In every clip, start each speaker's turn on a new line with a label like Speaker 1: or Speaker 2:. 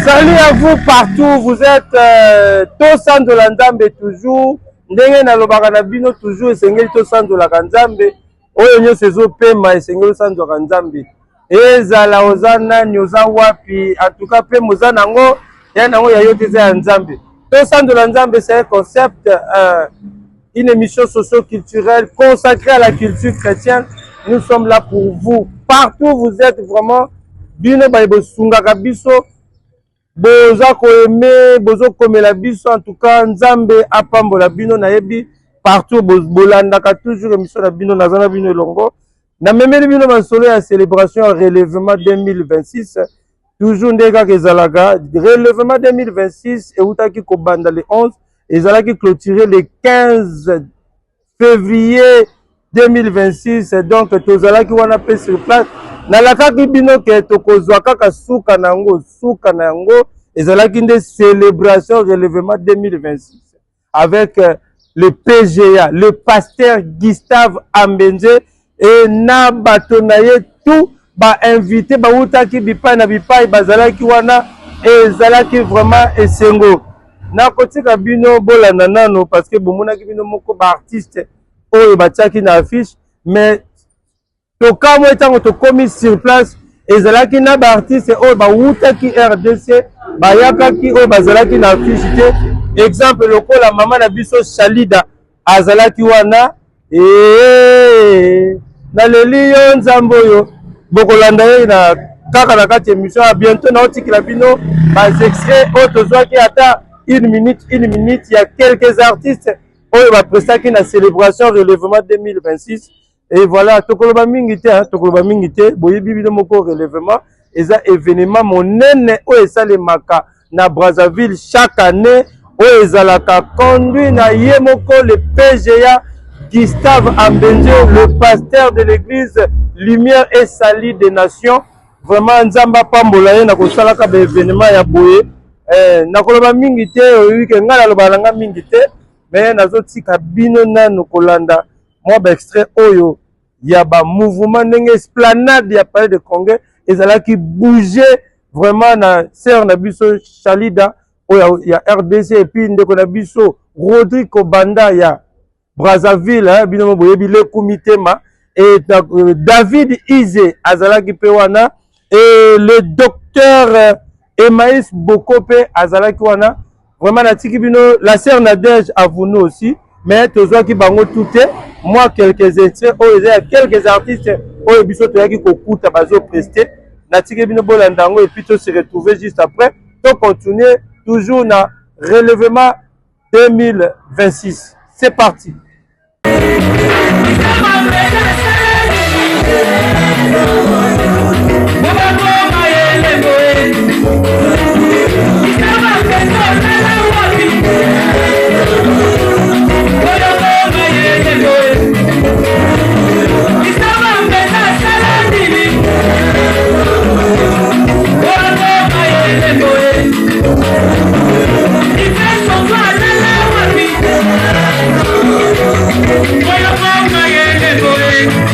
Speaker 1: Salut à vous partout, vous êtes Tosan de la Nzambe toujours. Ndenge na lobaka na bino toujours esengeli Tosan de la Nzambe. Oyo nyo sezo pema esengeli Tosan de la Nzambe. Ezala ozana nyoza wapi, en tout cas pe moza nango ya nango ya yote za Nzambe. Tosan de la Nzambe c'est un concept, une émission socio-culturelle consacrée à la culture chrétienne. Nous sommes là pour vous. Partout vous êtes vraiment bino ba bosungaka biso. Boza ko aimer, bozo komela biso, en tout cas Nzambe apambola bino na yebi partout bolandaka toujours émission na bino nazana bino longo. Na memeli bino masolo ya célébration relèvement 2026 toujours ndeka kezalaka relèvement 2026 et utaki ko banda le 11 ezalaki clôturer le 15 février 2026 donc tozalaki wana pe sur place nalakaki bino ke tokozwa kaka suka na yango ezalaki nde célébration relèvement 2026 avec le PGA, le pasteur Gustave Ambenje et na bato na ye tout ba invité ba utaki bipai na bipai bazalaki wana ezalaki vraiment esengo na kotika bino bolanda nano parce que bomonaki bino moko ba artiste oyo batiaki na affiche mais tokamwe etango tokomi sur place ezalaki na ba artiste oyo bawutaki RDC bayakaki oyo bazalaki na affiche te exemple lokola mama na biso Shalida azalaki wana na leli yo Nzambe oyo bokolanda ye na kaka na kati émission à bientôt na otikila bino bas extrait oyo tozwaki ata une minute il y a quelques artistes oyo baprestaki na célébration relèvement 2026 et voilà tokoloba mingi te boyebi bino moko relèvement eza événement monene oyo esalemaka na Brazzaville chaque année oyo ezalaka conduit na ye moko le PGA Gustave Ambenje, le pasteur de l'église Lumière et Salut des Nations. Vraiment nzamba pambola ye na kosalaka ba événement ya boye nakoloba mingi te oyo ke ngala lobalanga mingi te mais nazotika bino nanu kolanda moi ba extrait oyo ya ba mouvement ndenge esplanade ya palais de Congrès ezalaki bouger vraiment na sœur na biso Shalida oyo ya RDC et puis ndeko na biso Rodrigo Banda ya Brazzaville bino boyebi le kumitema et David Ize azalaki pe wana et le docteur Emmaïs Bokope azalaki wana vraiment natiki bino la sœur Nadège Avouno aussi mais tozwaki bango tout moi quelques extraits oyo il y a quelques artistes oyo biso toyaki kokuta bazo prester natiki bino bolandango et puis to se retrouver juste après to continuer toujours na relèvement 2026 c'est parti.
Speaker 2: Voy a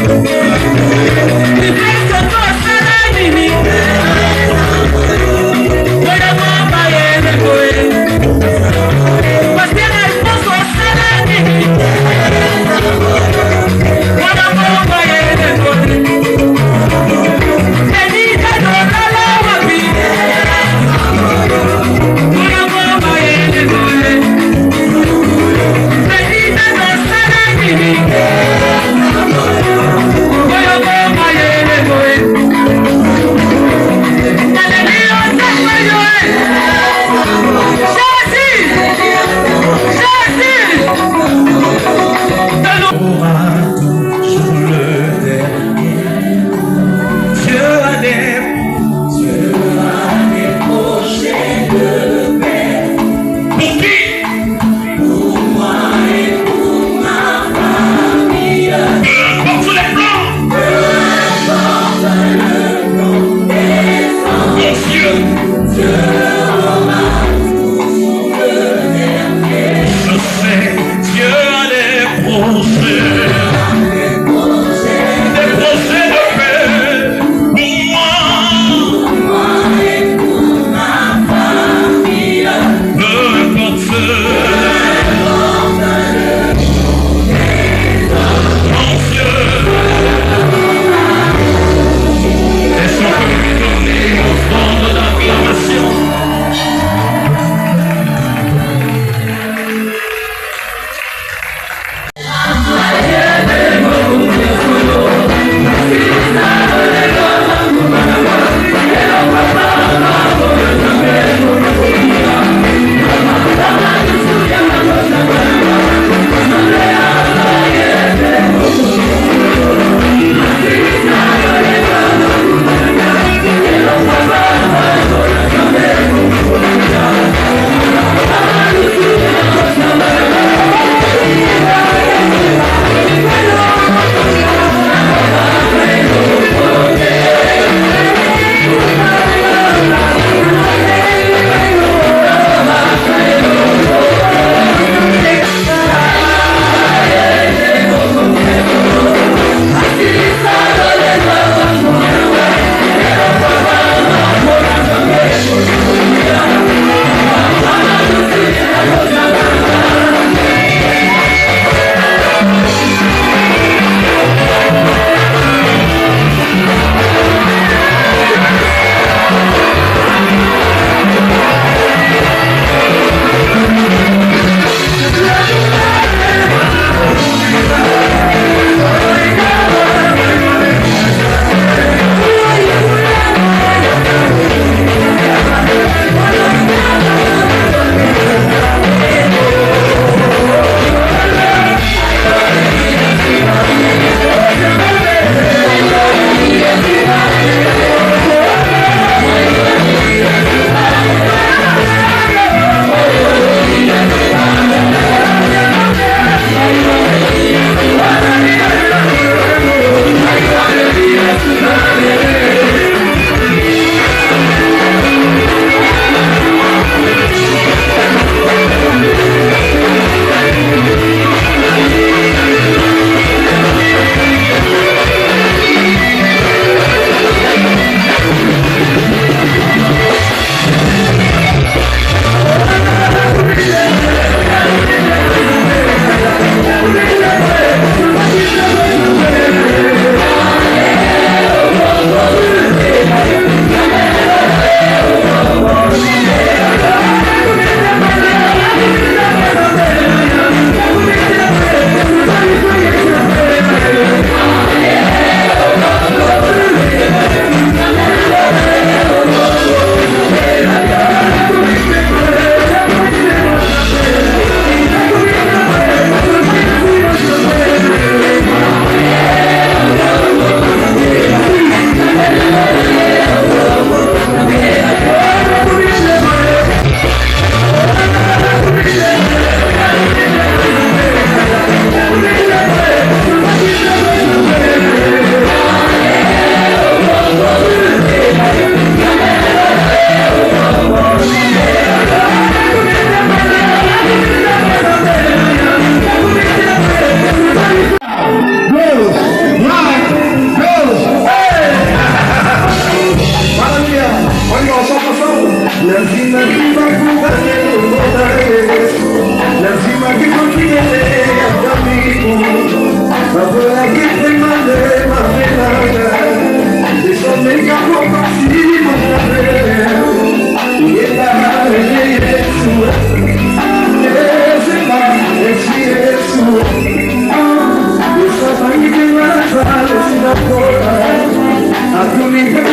Speaker 2: I'm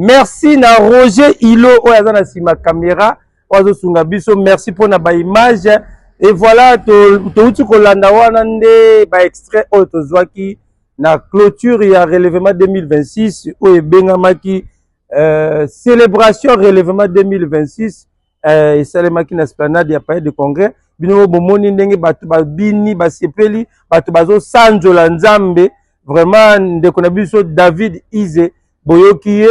Speaker 1: Merci na Roger Ilo oyo na sima caméra ozo sunga biso. Merci pour na ba image et voilà to kolanda wana nde ba extrait oyo tozwaki na clôture ya relèvement 2026 oyo bengamaki célébration relèvement 2026 et salemaki na esplanade ya palais de congrès. Bino bomoni ndenge batu babini basepeli batu bazo sanjola nzambe vraiment ndeko na biso David Ize boyoki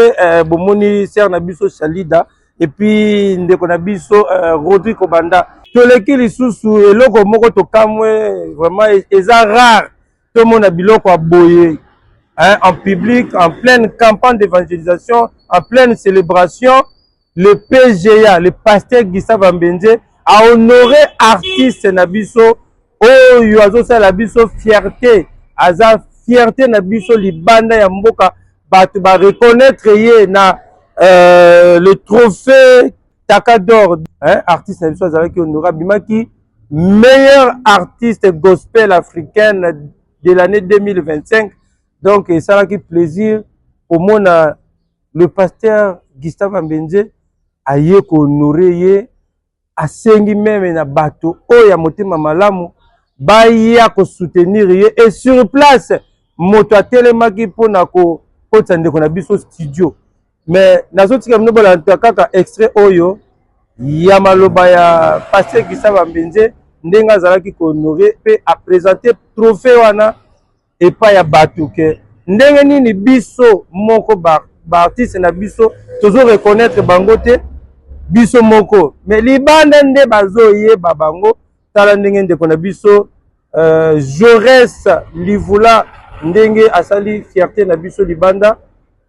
Speaker 1: bomoni ser na biso Shalida et puis ndeko na biso Rodrigo Banda toleki lisusu eloko moko tokamwe vraiment eza rare tout le monde a biloko a boye en public en pleine campagne d'évangélisation en pleine célébration. Le PGA, le pasteur Gustave Ambenje a honoré artiste Nabiso oh yuazo sa la biso fierté aza fierté Nabiso libanda ya mboka batu ba reconnaître ye na le trophée Taka d'or artiste Nabiso aza ki honoré bimaki meilleur artiste gospel africaine de l'année 2025. Donc ça là qui plaisir au monde le pasteur Gustave Ambenje aye ko honoré ye asengi même na bato oya motema malamu ba ya ko soutenir ye et sur place moto atelemaki pona ko kotande ko na biso studio mais nazotika mno bola kaka extrait oyo ya maloba ya pasteur Gustave Ambenje ndenga zalaki ko honoré pe a présenter trophée wana et pas ya bato ke ndenge nini biso moko ba artiste na biso tozo reconnaître bangote biso moko mais libanda nde bazo ye babango tala ndenge ndeko na biso Jaurès Livula ndenge asali fierté na biso libanda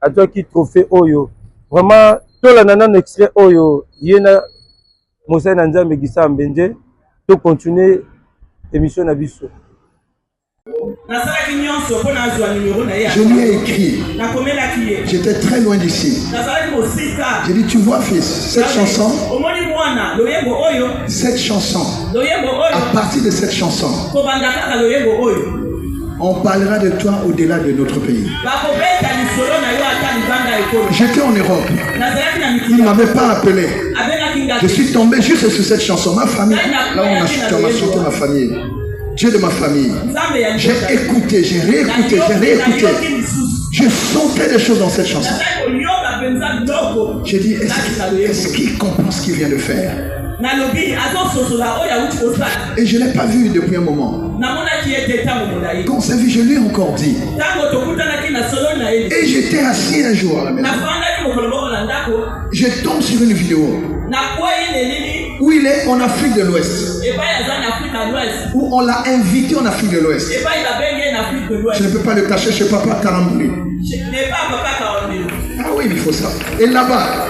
Speaker 1: atoki trophée oyo vraiment tolanda na extrait oyo yena Mosai na Nzambe Gustave Ambenje to continuer émission na biso.
Speaker 2: Je lui ai écrit. J'étais très loin d'ici. J'ai dit, tu vois fils, cette chanson, à partir de cette chanson, on parlera de toi au-delà de notre pays. J'étais en Europe. Il ne m'avait pas appelé. Je suis tombé juste sur cette chanson. Ma famille, là où on a chanté ma famille. Dieu de ma famille. J'ai écouté, j'ai réécouté, j'ai réécouté. Je sentais des choses dans cette chanson. J'ai dit, est-ce qu'il comprend ce qu'il vient de faire? Et je ne l'ai pas vu depuis un moment. Quand on s'est vu, je lui ai encore dit. Et j'étais assis un jour à la maison. Je tombe sur une vidéo où il est en Afrique de l'Ouest, où on l'a invité en Afrique de l'Ouest. Je ne peux pas le cacher chez Papa Karambouli. Ah oui, il faut ça. Et là-bas,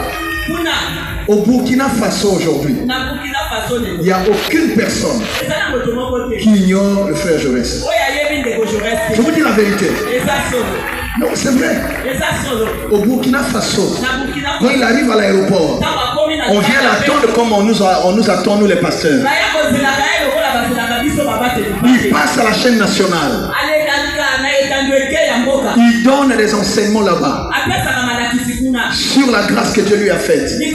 Speaker 2: au Burkina Faso aujourd'hui, il n'y a aucune personne qui ignore le frère Jaurès. Je vous dis la vérité. Non, c'est vrai. Au Burkina Faso, quand il arrive à l'aéroport, on vient l'attendre comme on nous attend, nous les pasteurs. Il passe à la chaîne nationale. Il donne des enseignements là-bas sur la grâce que Dieu lui a faite. Il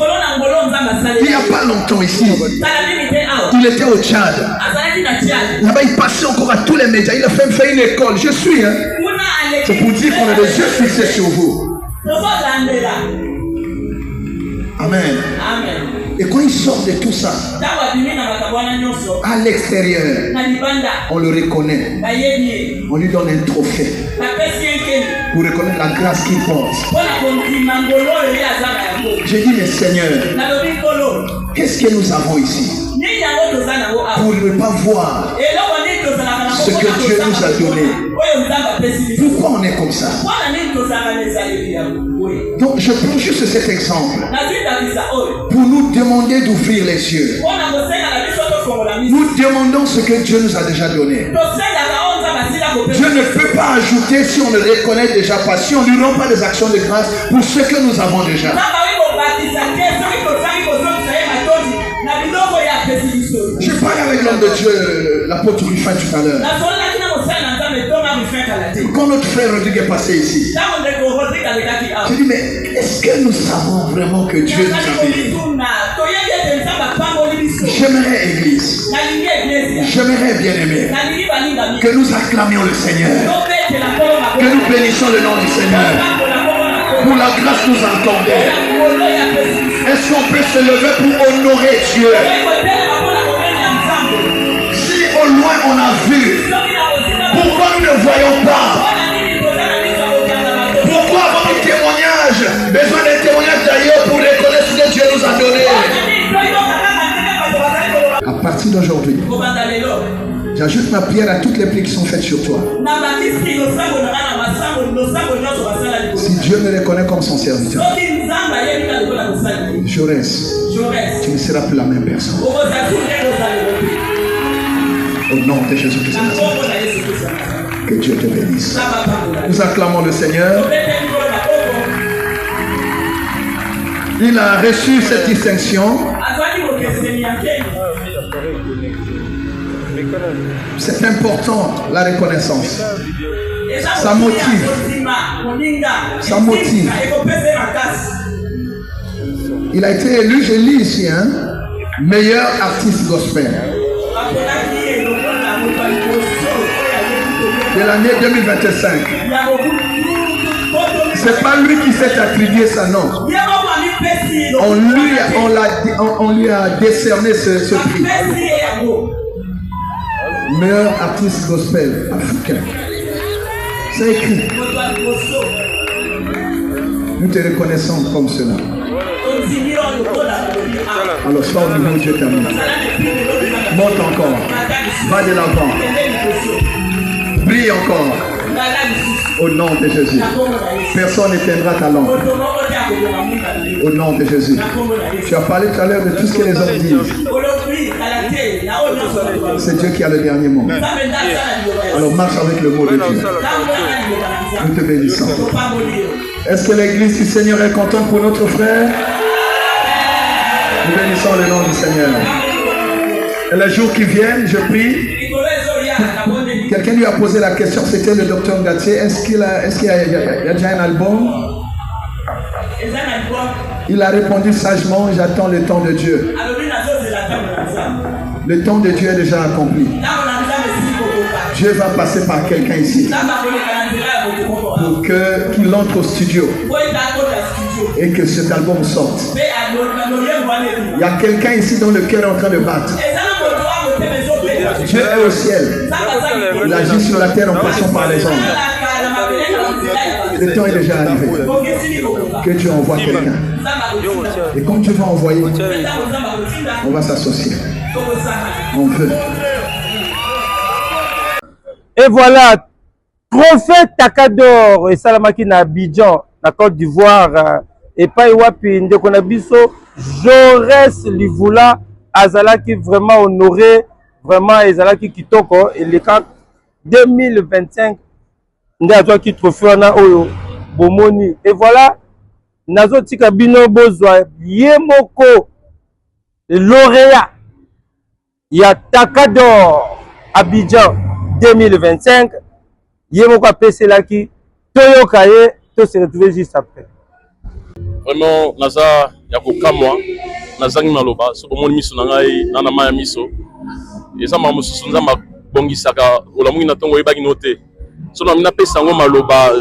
Speaker 2: n'y a pas longtemps ici, il était au Tchad. Là-bas, il passait encore à tous les médias. Il a fait une école. Je suis, hein. C'est pour dire qu'on a des yeux fixés sur vous. Amen. Et quand il sort de tout ça, à l'extérieur, on le reconnaît. On lui donne un trophée pour reconnaître la grâce qu'il porte. J'ai dit, mais Seigneur, qu'est-ce que nous avons ici pour ne pas voir ce que Dieu nous a donné? Pourquoi on est comme ça? Donc je prends juste cet exemple pour nous demander d'ouvrir les yeux. Nous demandons ce que Dieu nous a déjà donné. Dieu ne peut pas ajouter si on ne reconnaît déjà pas, si on ne lui rend pas des actions de grâce pour ce que nous avons déjà. Je parlais avec l'homme de Dieu, l'apôtre Rufin tout à l'heure. Quand notre frère Rodrigue est passé ici, j'ai dit, mais est-ce que nous savons vraiment que Dieu nous a bénis? J'aimerais, Église, j'aimerais bien aimer que nous acclamions le Seigneur, que nous bénissons le nom du Seigneur. Pour la grâce nous entendez. Est-ce qu'on peut se lever pour honorer Dieu? Si au loin on a vu, pourquoi nous ne voyons pas? Pourquoi avoir un témoignage? Besoin d'un témoignage d'ailleurs pour reconnaître ce que Dieu nous a donné. À partir d'aujourd'hui, j'ajoute ma prière à toutes les prières qui sont faites sur toi. Si Dieu me reconnaît comme son serviteur, Jaurès, tu ne seras plus la même personne. Au nom de Jésus-Christ. Que Dieu te bénisse. Nous acclamons le Seigneur. Il a reçu cette distinction. C'est important, la reconnaissance. Ça motive. Ça motive. Il a été élu, je lis ici, meilleur artiste gospel de l'année 2025. C'est pas lui qui s'est attribué ça, non. On lui a décerné ce prix. Meilleur artiste gospel africain. C'est écrit. Nous te reconnaissons comme cela. Alors, sois au niveau de Dieu t'aime. Monte encore. Va de l'avant. Brille encore. Au nom de Jésus. Personne n'éteindra ta lampe. Au nom de Jésus. Tu as parlé tout à l'heure de tout ce que les hommes disent. C'est Dieu qui a le dernier mot. Alors marche avec le mot de Dieu. Nous te bénissons. Est-ce que l'église du Seigneur est contente pour notre frère? Nous bénissons le nom du Seigneur. Et les jours qui viennent, je prie. Quelqu'un lui a posé la question, c'était le docteur Ngatier. Est-ce qu'il y a déjà un album? Il a répondu sagement, j'attends le temps de Dieu. Le temps de Dieu est déjà accompli. Dieu va passer par quelqu'un ici pour qu'il entre au studio et que cet album sorte. Il y a quelqu'un ici dont le cœur est en train de battre. Dieu est au ciel. Il agit sur la terre en passant par les hommes. Le temps est déjà arrivé. Que Dieu envoie quelqu'un. Et comme Dieu va envoyer, on va s'associer. On veut.
Speaker 1: Et voilà, trophée Takador et Salamaki na Abidjan, la Côte d'Ivoire, et pas Iwapi, Ndekonabiso, Jaurès Livula, Azalaki vraiment honoré, vraiment Azalaki Kitoko, et les cas 2025, Ndazaki trophée na Oyo, Bomoni. Et voilà, Nazo Tikabino Bozwa, Yemoko, lauréat, il y a Takador, Abidjan 2025, Yemoko PC Laki, Toyo Kaye, tout se retrouver juste après.
Speaker 3: Vraiment, Naza Yakokamwa, Nazang Maloba, ce que mon miso nangai, nana maya miso, et ça m'a moussou nzamba bongi saka, ou la mouille natongo ebagi noté. Sur la mina pesango maloba,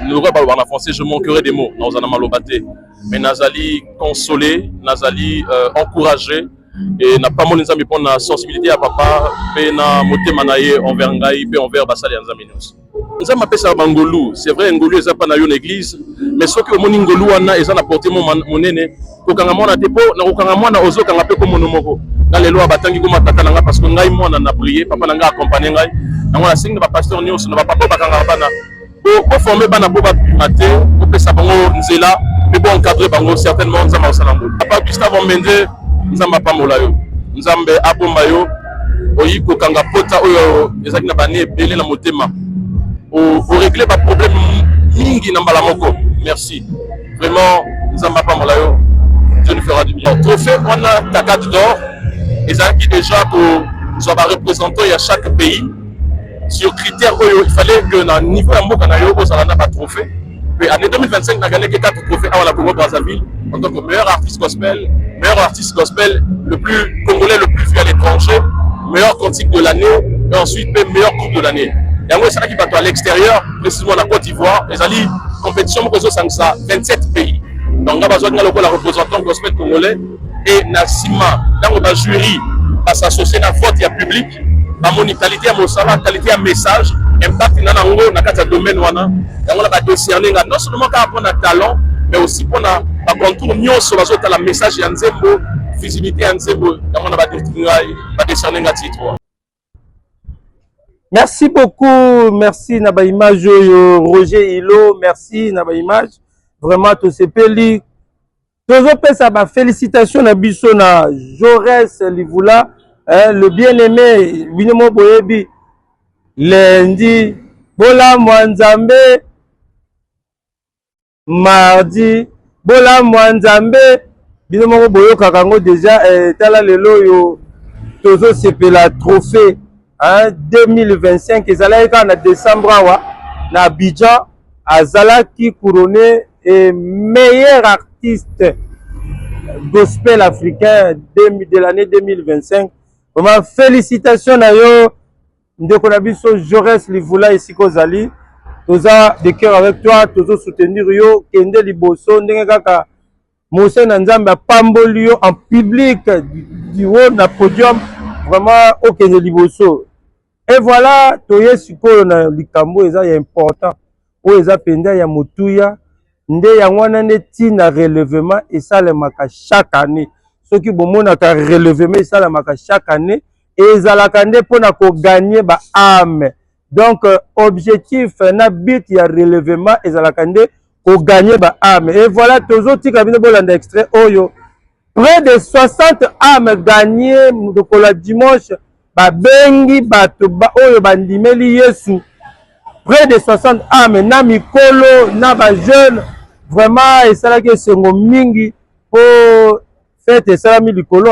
Speaker 3: le droit parler en français, je manquerai des mots, Nazana malobate, mais Nazali consolé, Nazali encouragé, et n'a pas mon nzambi pour la sensibilité à papa, pe na moté manaye envers ngai, pe envers basali nzaminos. Nous avons appelé ça Ngolou. C'est vrai, Ngolou n'est pas dans une église, mais ce que mon Ngolou ils ont apporté mon nene. Quand on a dépôt, quand on a osé, quand on a fait comme mon dans les lois, batangi comme tatananga parce que ngai moi on a prié, papa nanga accompagné ngai. On a signé le pasteur Nios, on va pas bakanga bana. Pour former bana pour maté, pour que ça bango nzela, mais pour encadrer bango certainement nous avons salambo. Papa Gustave Mbende, nous avons pas molayo. Nous avons abombayo, oyiko kanga pota oyo ezaki na bani belé la motema. Pour régler les problèmes mingi na mbalamoko. Merci. Vraiment, nous avons pas malayo. Dieu nous fera du bien. Trophée, on a Takad d'or. Et ça qui déjà pour soit représentant à chaque pays. sur critères, il fallait que dans le niveau de Mboka Nayo, ça n'a pas de trophée. Puis année 2025, on a gagné que 4 trophées à la Congo Brazzaville en tant que meilleur artiste gospel, le plus congolais, le plus vu à l'étranger, meilleur cantique de l'année, et ensuite meilleur groupe de l'année. Et en gros, c'est là qui va à l'extérieur, précisément la Côte d'Ivoire, les alliés compétition, 27 pays. Donc, on a besoin de la représentant gospel congolais et Nassima, là, on a jury, à s'associer à la vote, il y a public, la qualité à Mosala, qualité à message, impact dans le domaine, on a décerné non seulement pour apprendre talent, mais aussi pour la contour sur la message et Nzembo, visibilité Nzembo, on a décerné un titre.
Speaker 1: Merci beaucoup, merci Naba Image Roger Hilo, merci Naba Image, vraiment tout ce pays. Félicitations à Bisso na Jaurès Livula, le bien-aimé Binemo Boyebi, lundi, Bola Mwanzambe, mardi, Bola Mwanzambe, Binemo Boyo Kakango déjà, tala lelo yo, Tozo Sepela trophée, 2025, ils allaient en décembre, na Abidjan, Azala qui couronné et meilleur artiste gospel africain de l'année 2025. Vraiment, félicitations à yo, Ndekonabiso Jaurès Livula ici Kozali. Toza de cœur avec toi, tozo soutenir yo, Kende Liboso, Ndengaka, Mose Nanzamba, Pambolio en public, du haut, na podium, vraiment, au Kende Liboso. Et voilà, toye sikoyo na likambo eza ya important. O eza penda ya motuya, nde ya ngwana neti na relèvement esalemaka chaque année. Soki bomona ka relèvement esalemaka chaque année, ezalaka nde pona ko gagner ba âme. Donc objectif na but ya relèvement ezalaka nde ko gagner ba âme. Et voilà, tozo tika bino bolanda extrait oyo. Près de 60 âmes gagnées de la dimanche. Bengi bato ba oyo bandimeli Yesu, près de 60 âmes na mikolo na ba jeune, vraiment esala ke sengo mingi pour fête salami likolo,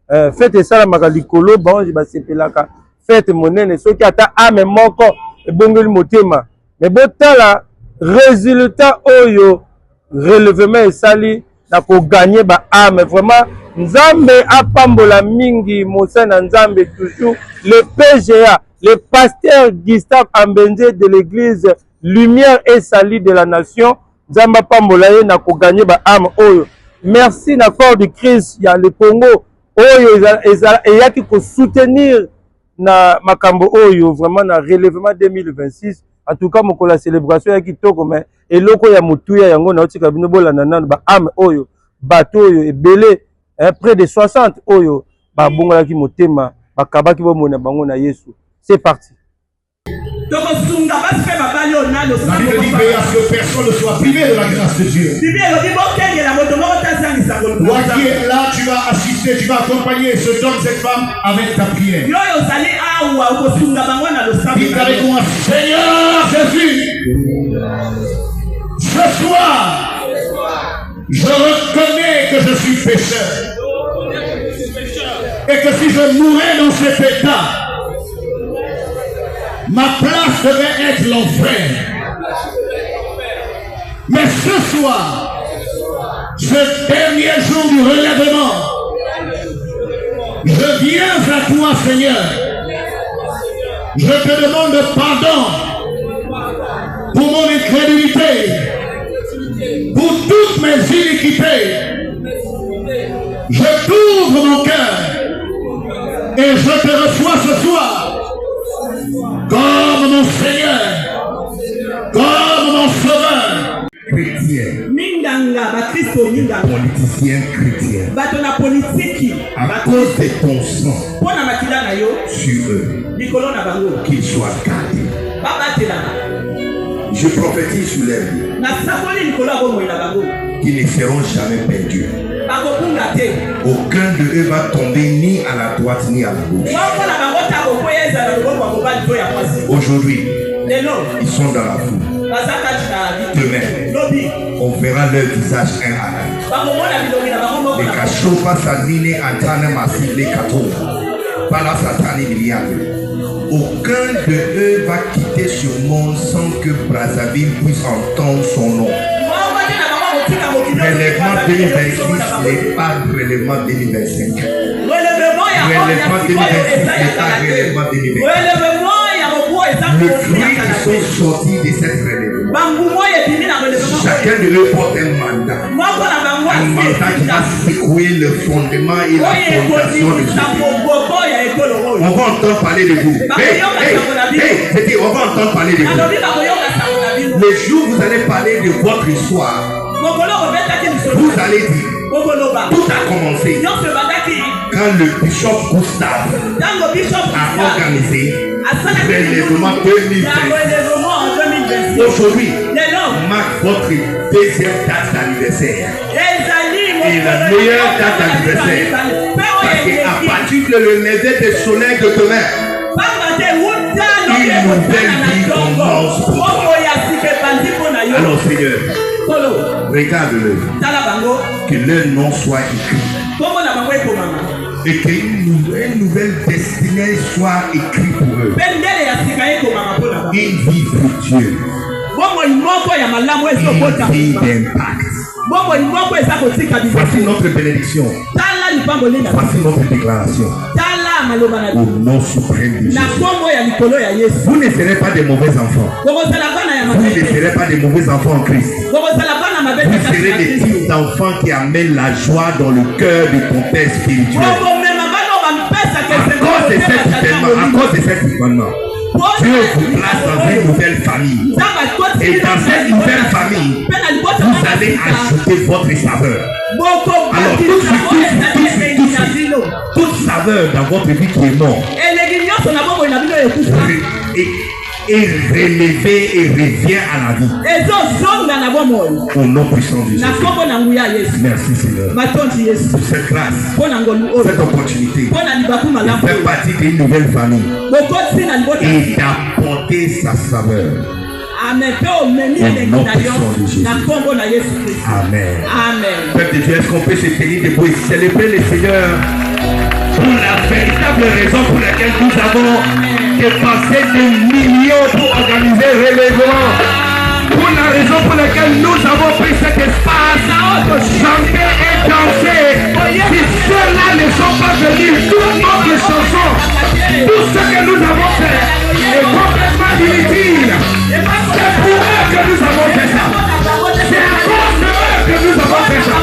Speaker 1: fête salamaka likolo banji ba sepelaka fête monene soki ata âme moko ebongeli motema. Mais botala résultat oyo relèvement esali na ko gagner ba âme, vraiment Nzambe apambola mingi Mosana Nzambe toujours le PGA, le pasteur Gustave Ambenze de l'église Lumière et Salut de la Nation, Nzambe apambola ye na ko gagner ba âme oyo. Merci na corps de Christ ya le Congo oyo eyaki ko soutenir na makambo oyo vraiment na relèvement 2026. En tout cas moko la célébration ya kitoko mais eloko ya mutuya yango na otika bino bolana nanu ba âme oyo bato oyo ebele. Près de 60 oyo babongolaki motema bakabaki bomona bango na Yesu. C'est parti.
Speaker 2: La Bible dit veille à ce que personne ne soit privé de la grâce de Dieu. Toi qui es là, tu vas assister, tu vas accompagner cet homme, cette femme avec ta prière. Dites avec moi, Seigneur Jésus, ce soir, je reconnais que je suis pécheur. Et que si je mourais dans cet état, ma place devait être l'enfer. Mais ce soir, ce dernier jour du relèvement, je viens à toi, Seigneur. Je te demande pardon pour mon incrédulité, pour toutes mes iniquités. Je t'ouvre mon cœur et je te reçois ce soir comme mon Seigneur, comme mon Sauveur. Chrétien, politicien chrétien, à cause de ton sang sur eux, qu'ils soient gardés. Je prophétise sur leur vie qu'ils ne seront jamais perdus. Aucun de eux va tomber ni à la droite ni à la gauche. Aujourd'hui, ils sont dans la foule. Demain, on verra leur visage un à un. Les cachots passent à dîner à Tana Massi, les cathos. Voilà Satan et Miliade. Aucun de eux va quitter ce monde sans que Brazzaville puisse entendre son nom. Relèvement 2026 n'est pas relèvement 2025. Relèvement 2026 n'est pas relèvement 2025. Le fruit qui sont sortis de cette relèvement, chacun de eux porte un mandat. Un mandat qui va secouer le fondement et la fondation de ce pays. On va entendre parler de vous. On va entendre parler de vous. Le jour où vous allez parler de votre histoire, vous allez dire, tout a commencé quand le bishop Gustave a organisé relèvement 2020. Aujourd'hui, marque votre deuxième date d'anniversaire. Et la meilleure date d'anniversaire. Parce qu'à partir de le lever des soleils de demain, une nouvelle vie commence pour toi. Alors Seigneur, regarde-le. Que leur nom soit écrit. Et qu'une nouvelle destinée soit écrite pour eux. Une vie fructueuse. Une vie d'impact. Voici notre bénédiction. Voici notre déclaration. Au nom suprême de Jésus. Vous ne serez pas des mauvais enfants. Vous ne serez pas des mauvais enfants en Christ. Vous serez des types d'enfants qui amènent la joie dans le cœur de ton père spirituel. À cause de cet événement, Dieu vous place dans une nouvelle famille. Et dans cette nouvelle famille, vous allez ajouter votre saveur. Alors toute saveur dans votre vie qui est morte est relevée et revient à la vie. Au nom puissant de Jésus. Merci Seigneur pour cette grâce, cette opportunité de faire partie d'une nouvelle famille et d'apporter sa saveur. Amen. Au nom puissant de Jésus. Amen. Peuple de Dieu, est-ce qu'on peut se tenir debout et célébrer le Seigneur pour la véritable raison pour laquelle nous avons dépensé des millions pour organiser relèvement, pour la raison pour laquelle nous avons pris cet espace, chanter et danser. Si ceux-là ne sont pas venus, toutes notre chansons, tout ce que nous avons fait est complètement inutile. C'est pour eux que nous avons fait ça. C'est à cause de eux que nous avons fait ça.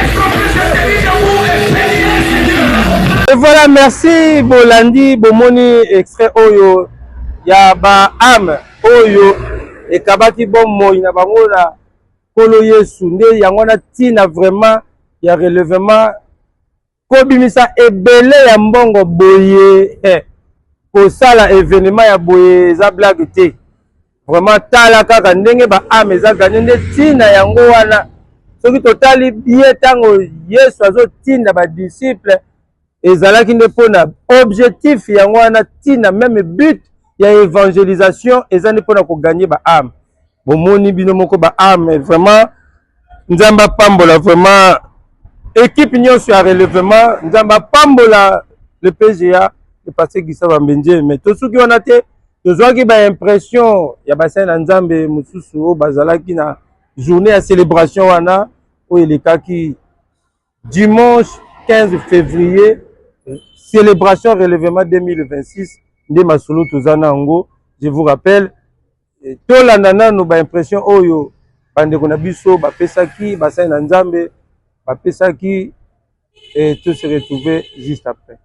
Speaker 2: Est-ce qu'on peut se tenir debout et bénir le Seigneur?
Speaker 1: Et voilà, merci Bolandi, Bomoni, extrait Oyo, Yaba Am, Oyo, et Kabaki Bomo, Inabangola, Kolo Yesu, Nde, Yangona Tina vraiment, ya relèvement, Kobimisa Ebele Yambongo Boye, Kosala événement ya Boye, za blague te. Vraiment, Tala Kaka, Ndenge Ba Am, Eza Ganyende, Tina Yangoana, ce qui totali bien tango, Yesu, Azo Tina, Ba disciple, ezalaki nde pona objectif yango wana tina même but ya évangélisation ezali pona ko gagner ba âme bomoni bino moko ba âme vraiment nzamba pambola vraiment équipe nyonso ya relèvement nzamba pambola le PGA le pasteur Gisa Bambenje mais to soki wana te tozwaki ba impression ya bassin na nzambe mususu o bazalaki na journée ya célébration wana o elekaki dimanche 15 février célébration relèvement 2026 de Masolo Tozana Ango. Je vous rappelle to landana no ba impression oyo bande kona biso ba pesaki bassin na nzambe ba pesaki et tout se retrouver juste après.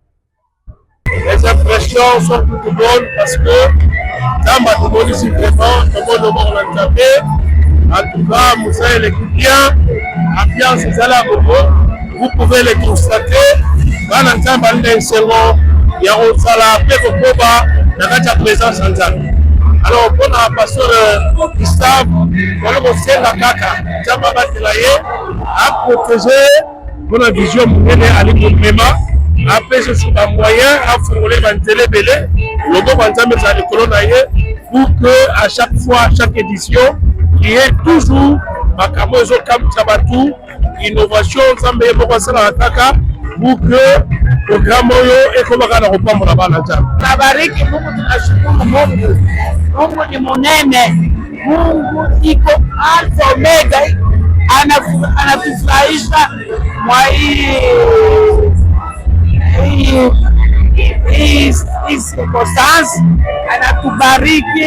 Speaker 3: Les impressions sont toutes bonnes parce que dans ma demande ici vraiment tout le monde l'a tapé. En tout cas, Moussa et l'équipe bien, ambiance Zala Bobo, vous pouvez les constater. Dans l'ensemble, il y a un second, il y a un salaire, il y a un présence en Zala. Alors, pour la pasteur Gustave, on a aussi la caca, Djamba Tilaye, à protéger pour la vision monnaie à l'économie. Après, je suis un moyen à fournir un télébélé, le bon ensemble à l'économie, pour que à chaque fois, à chaque édition, il y ait toujours ma camozo comme Tabatou, innovation, ensemble, pour que programme oyo ekobaka na kopambola bana Nzambe.
Speaker 4: Nabariki Mungu, tunashukuru Mungu. Mungu ni munene. Mungu iko Alfa Omega, anatufurahisha mwa hii circumstance, anatubariki,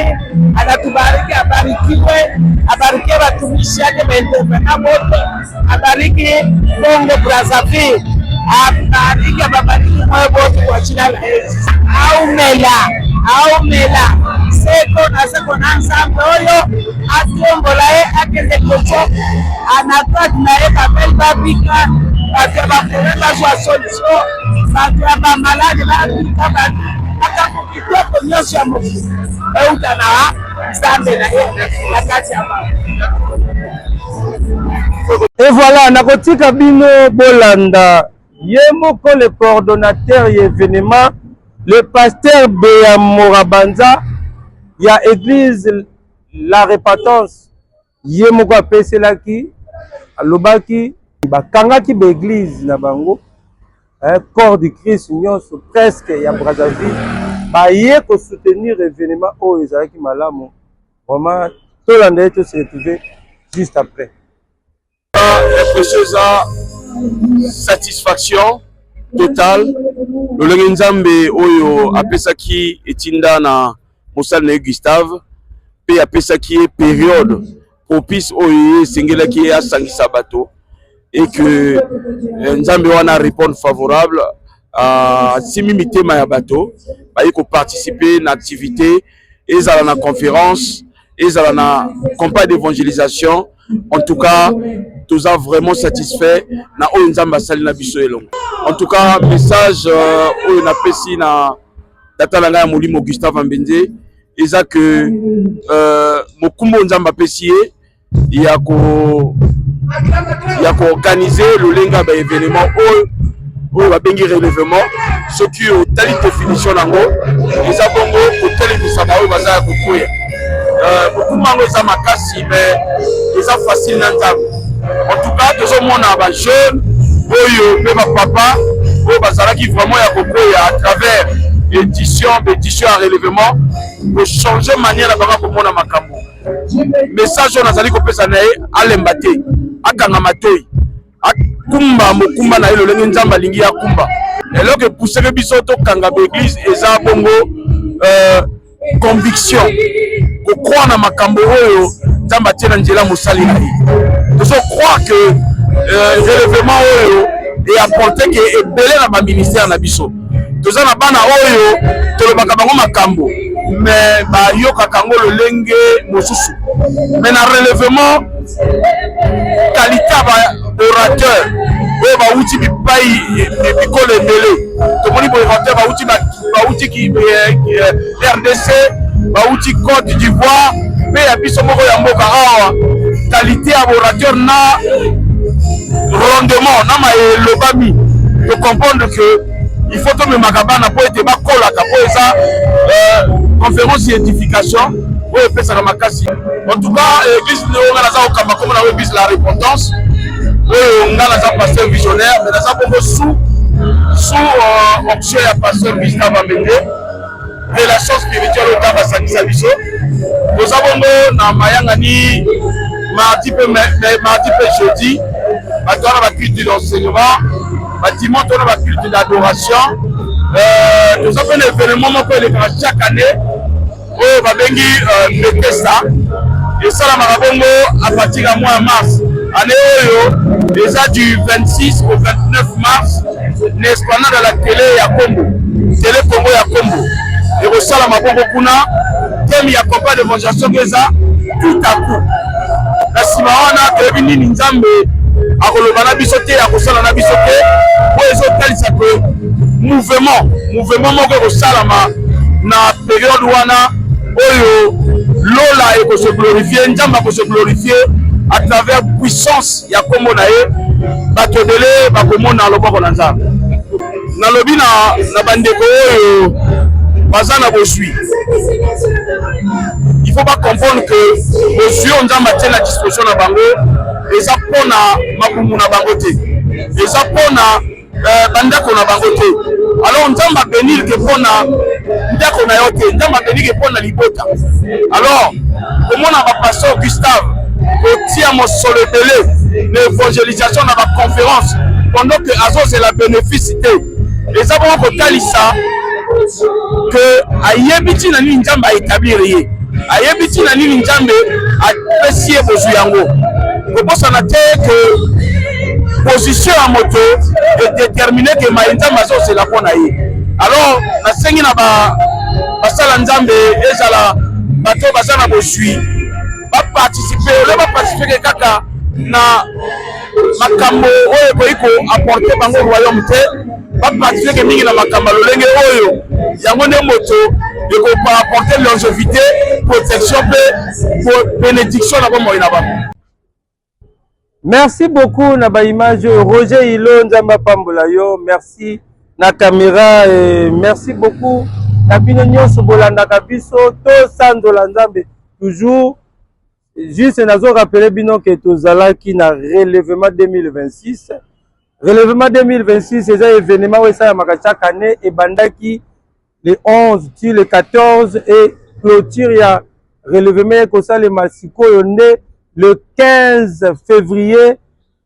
Speaker 4: abarikiwe watumishi yake na wote, abariki Kongo Brazzaville, abariki moyo wote kwa jina la Yesu. Aumela seko na Nzambe oyo atombola akende kocho anataki na kabel babika bakaba kwa solution bakaba malade babika akakukitoko nyosho ya Mungu eutana Nzambe na kati ya
Speaker 1: Et voilà, nakotika bino bolanda yemoko le coordonnateur événement, le pasteur Béa Morabanza, il y a église La Répatance, yemoko apeselaki alobaki bakangaki ba église na bango corps du Christ nyonso presque ya Brazzaville baye ko soutenir événement oyo ezalaki malamu. Vraiment tolanda eto se retrouver juste après.
Speaker 3: Précieuse satisfaction totale le Nzambe oyo apesaki etinda na mosala na Gustave pe apesaki période propice oyo sengelaki asangisa bato et que Nzambe wana répondre favorable à simi mitema ya bato baye ko participer na activité ezala na conférence ezala na campagne d'évangélisation. En tout cas, tous a vraiment satisfait na Nzamba Salina biso elongo. En tout cas, message oyo na pesi na tata langa ya Molimo Gustave Mbenze eza que mokumbo Nzamba pesi ya ko organiser le lenga ba événement oyo ba bengi relèvement ce qui au tali définition nango eza bongo au tali bisaba oyo baza ya kokuya mokumango eza makasi mais eza facile na Nzambe. En tout cas tozomona ba jeune oyo pe ba papa oyo bazalaki vraiment ya kokoya à travers édition à relèvement pour changer manière na banga komona makambo. Message on azali kopesa na ye alemba te akanga matoi akumba mokumba na ye lolenge Nzambe alingi akumba eloko pousseke biso to kanga ba église eza bongo conviction ko croire na makambo oyo Nzambe atie na nzela mosali na ye. Tozo croire que relèvement oyo et apporter que ebele na ba ministère na biso toza na bana oyo tolobaka bango makambo mais ba yoka kango lolenge mosusu mais na relèvement qualité ba orateur oyo ba uti bipai bikolo ebele tomoni bo orateur ba uti ki RDC ba uti Côte d'Ivoire mais ya biso moko ya mboka awa qualité ya orateur na rendement na ma elobami de comprendre que il faut que mes makabana pour être bakola ka pour ça conférence d'édification ou pesa na makasi. En tout cas église on a za okamba comme na église La Répandance on a za pasteur visionnaire mais ça pour sous option ya pasteur Gustave Mbenze relation spirituelle au kaba sakisa biso nous avons na mayanga ni mardi pe jeudi batona ba culte d'enseignement bâtiment on a ba culte d'adoration nous avons un événement moko chaque année au babengi Bekesa et ça la marabongo à partir du mois de mars année oyo déjà du 26 au 29 mars n'esplanade de la télé ya Congo télé Congo ya Congo et au sala mabongo kuna thème ya campagne d'évangélisation keza tout à coup na sima wana tebi nini Nzambe akoloba na biso te akosala na biso te po ezotalisa ke mouvement moko ekosalama na période wana oyo lola ekose glorifier Nzambe akose glorifier à travers puissance ya kombo na ye bato dele bakomona loboko na Nzambe nalobi na bandeko oyo baza na bozwi. Il faut pas comprendre que bozwi Nzambe atie na disposition na bango eza pona mabumu na bango te eza pona
Speaker 5: bandako na bango te. Alors nzamba bénir ke pona ndako na yo te, nzamba bénir ke pona libota. Alors komona ba pasteur Gustave kotia mosolo ebele na évangélisation na ba conférence pendant que azose la bénéficité. Les abons kotalisa que ayebiti na nini nzamba établir ye. Ayebiti na nini nzambe apesi ye bozwi yango. Kobosana te que position à moto est déterminée que maïnza mazo c'est la pona ye. Alors na sengi na basala nzambe ezala bato basana bosui ba participer le ba participer ke kaka na makambo oyo koiko apporter bango royaume te ba participer ke mingi na makambo lolenge oyo yango ne moto eko pa apporter longévité, protection pe bénédiction na bomo ina ba.
Speaker 1: Merci beaucoup na ba image Roger Hilo nzamba pambola yo, merci na caméra et merci beaucoup na bino nyonso bolandaka biso to sandola nzambe toujours juste nazo rappeler bino que tozalaki na relèvement 2026. Relèvement 2026 c'est un événement où ça ya chaque année et bandaki le 11 tu le 14 et clôture ya relèvement ko ça le masiko yonde le 15 février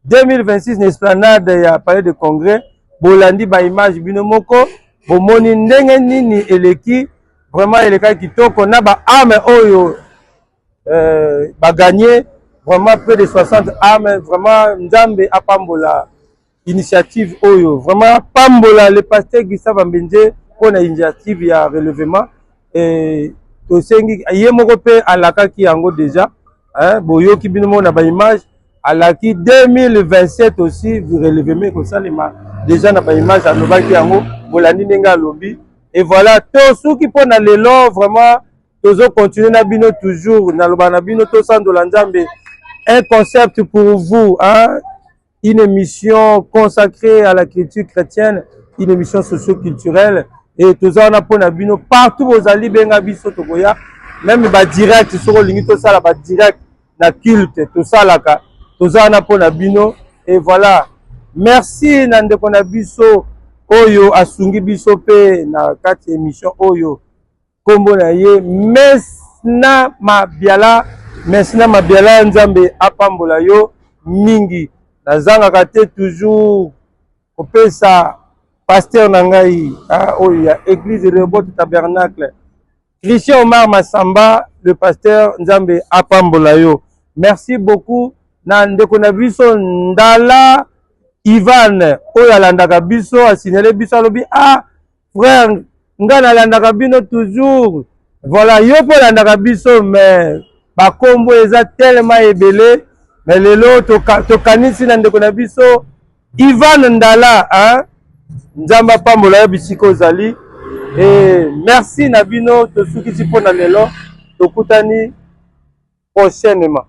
Speaker 1: 2026 n'esplanade ya palais de congrès bolandi ba image bino moko bomoni ndenge nini eleki vraiment eleka kitoko na ba âme oyo ba gagné vraiment près de 60 âmes vraiment nzambe apambola initiative oyo vraiment pambola le pasteur Gustave Mbenje pour initiative ya relèvement et to sengi yemoko pe alakaki yango déjà hein boyoki bino mona ba image alaki 2027 aussi relèvement comme ça déjà na ba image anovaki yango bolandi nenga lobby et voilà to souki pona lelo vraiment tozo continuer na bino toujours na loba na bino to sandola nzambe un concept pour vous hein une émission consacrée à la culture chrétienne, une émission socio-culturelle et tozo na pona bino partout aux ali benga biso tokoya même ba direct soko lingi to sala ba direct na culte to salaka tozo na pona bino et voilà merci na ndeko na biso oyo asungi biso pe na kati émission oyo kombo na ye Mesna Mabiala nzambe apambola yo mingi nazanga te toujours kopesa pasteur na ngai oyo ya église Rehoboth Tabernacle Christian Omar Massamba le pasteur nzambe apambola yo. Merci beaucoup na ndeko na biso Ndala Ivan oyo alandaka biso asinele biso alobi frère nga nalandaka bino toujours voilà yo po alandaka biso mais bakombo eza tellement ebele mais lelo tokanisi na ndeko na biso Ivan Ndala nzamba pambola yo bisika ozali et merci na bino tosukisi mpo na lelo tokutani prochainement.